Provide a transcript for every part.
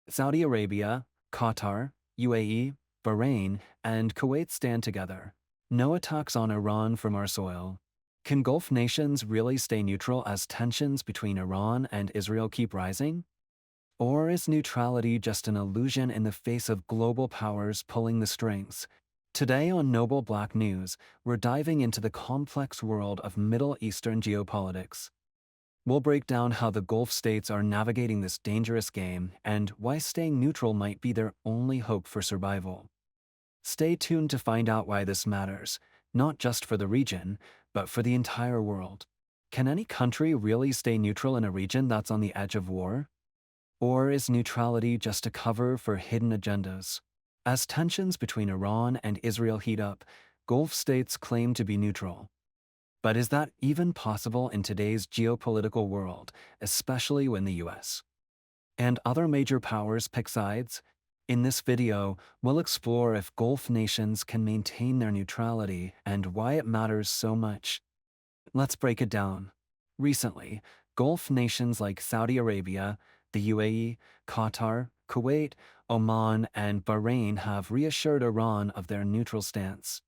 Saudi Arabia, Qatar, UAE, Bahrain, and Kuwait stand together. No attacks on Iran from our soil. Can Gulf nations really stay neutral as tensions between Iran and Israel keep rising? Or is neutrality just an illusion in the face of global powers pulling the strings? Today on Noble Black News, we're diving into the complex world of Middle Eastern geopolitics. We'll break down how the Gulf states are navigating this dangerous game and why staying neutral might be their only hope for survival. Stay tuned to find out why this matters, not just for the region, but for the entire world. Can any country really stay neutral in a region that's on the edge of war? Or is neutrality just a cover for hidden agendas? As tensions between Iran and Israel heat up, Gulf states claim to be neutral. But is that even possible in today's geopolitical world, especially when the US and other major powers pick sides? In this video, we'll explore if Gulf nations can maintain their neutrality and why it matters so much. Let's break it down. Recently, Gulf nations like Saudi Arabia, the UAE, Qatar, Kuwait, Oman, and Bahrain have reassured Iran of their neutral stance.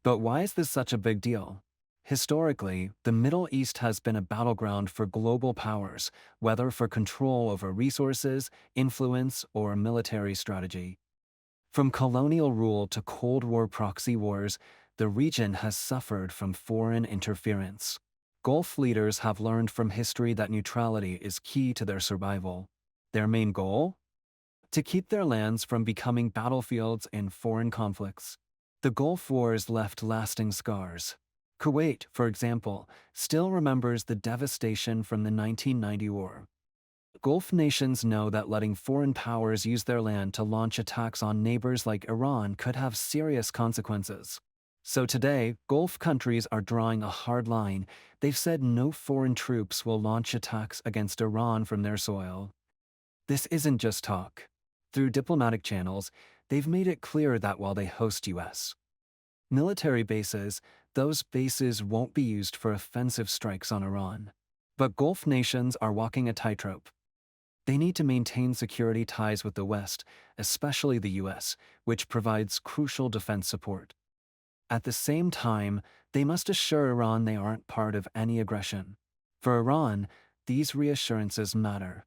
But why is this such a big deal? Historically, the Middle East has been a battleground for global powers, whether for control over resources, influence, or military strategy. From colonial rule to Cold War proxy wars, the region has suffered from foreign interference. Gulf leaders have learned from history that neutrality is key to their survival. Their main goal? To keep their lands from becoming battlefields in foreign conflicts. The Gulf Wars left lasting scars. Kuwait, for example, still remembers the devastation from the 1990 war. Gulf nations know that letting foreign powers use their land to launch attacks on neighbors like Iran could have serious consequences. So today, Gulf countries are drawing a hard line. They've said no foreign troops will launch attacks against Iran from their soil. This isn't just talk. Through diplomatic channels, they've made it clear that while they host US military bases, those bases won't be used for offensive strikes on Iran. But Gulf nations are walking a tightrope. They need to maintain security ties with the West, especially the US, which provides crucial defense support. At the same time, they must assure Iran they aren't part of any aggression. For Iran, these reassurances matter.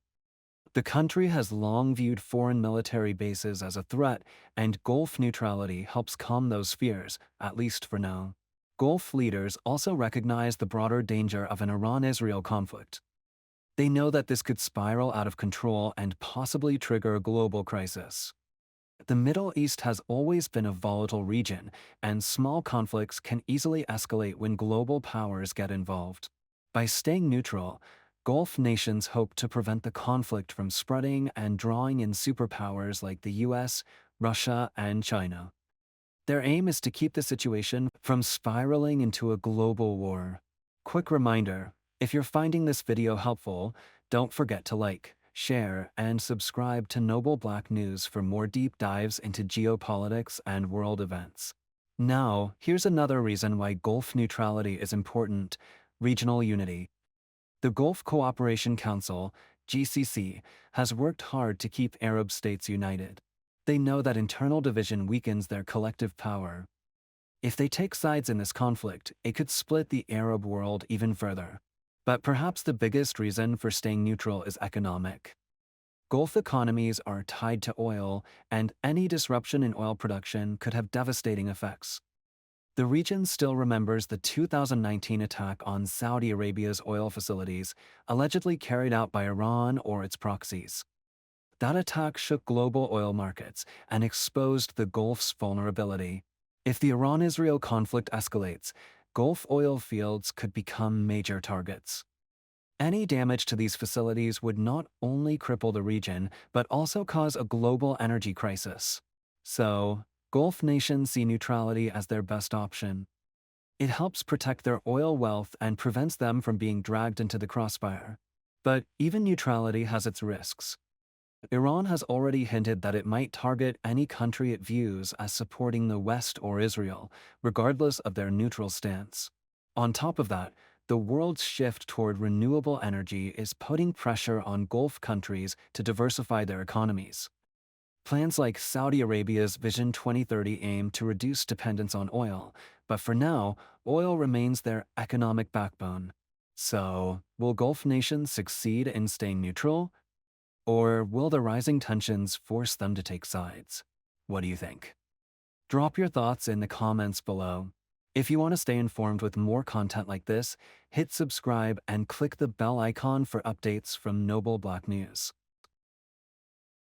The country has long viewed foreign military bases as a threat, and Gulf neutrality helps calm those fears, at least for now. Gulf leaders also recognize the broader danger of an Iran-Israel conflict. They know that this could spiral out of control and possibly trigger a global crisis. The Middle East has always been a volatile region, and small conflicts can easily escalate when global powers get involved. By staying neutral, Gulf nations hope to prevent the conflict from spreading and drawing in superpowers like the US, Russia, and China. Their aim is to keep the situation from spiraling into a global war. Quick reminder, if you're finding this video helpful, don't forget to like, share, and subscribe to Noble Black News for more deep dives into geopolitics and world events. Now, here's another reason why Gulf neutrality is important: regional unity. The Gulf Cooperation Council, GCC, has worked hard to keep Arab states united. They know that internal division weakens their collective power. If they take sides in this conflict, it could split the Arab world even further. But perhaps the biggest reason for staying neutral is economic. Gulf economies are tied to oil, and any disruption in oil production could have devastating effects. The region still remembers the 2019 attack on Saudi Arabia's oil facilities, allegedly carried out by Iran or its proxies. That attack shook global oil markets and exposed the Gulf's vulnerability. If the Iran-Israel conflict escalates, Gulf oil fields could become major targets. Any damage to these facilities would not only cripple the region, but also cause a global energy crisis. So, Gulf nations see neutrality as their best option. It helps protect their oil wealth and prevents them from being dragged into the crossfire. But even neutrality has its risks. Iran has already hinted that it might target any country it views as supporting the West or Israel, regardless of their neutral stance. On top of that, The world's shift toward renewable energy is putting pressure on Gulf countries to diversify their economies. Plans like Saudi Arabia's Vision 2030 aim to reduce dependence on oil, but for now, oil remains their economic backbone. So, will Gulf nations succeed in staying neutral? Or will the rising tensions force them to take sides? What do you think? Drop your thoughts in the comments below. If you want to stay informed with more content like this, hit subscribe and click the bell icon for updates from Noble Black News.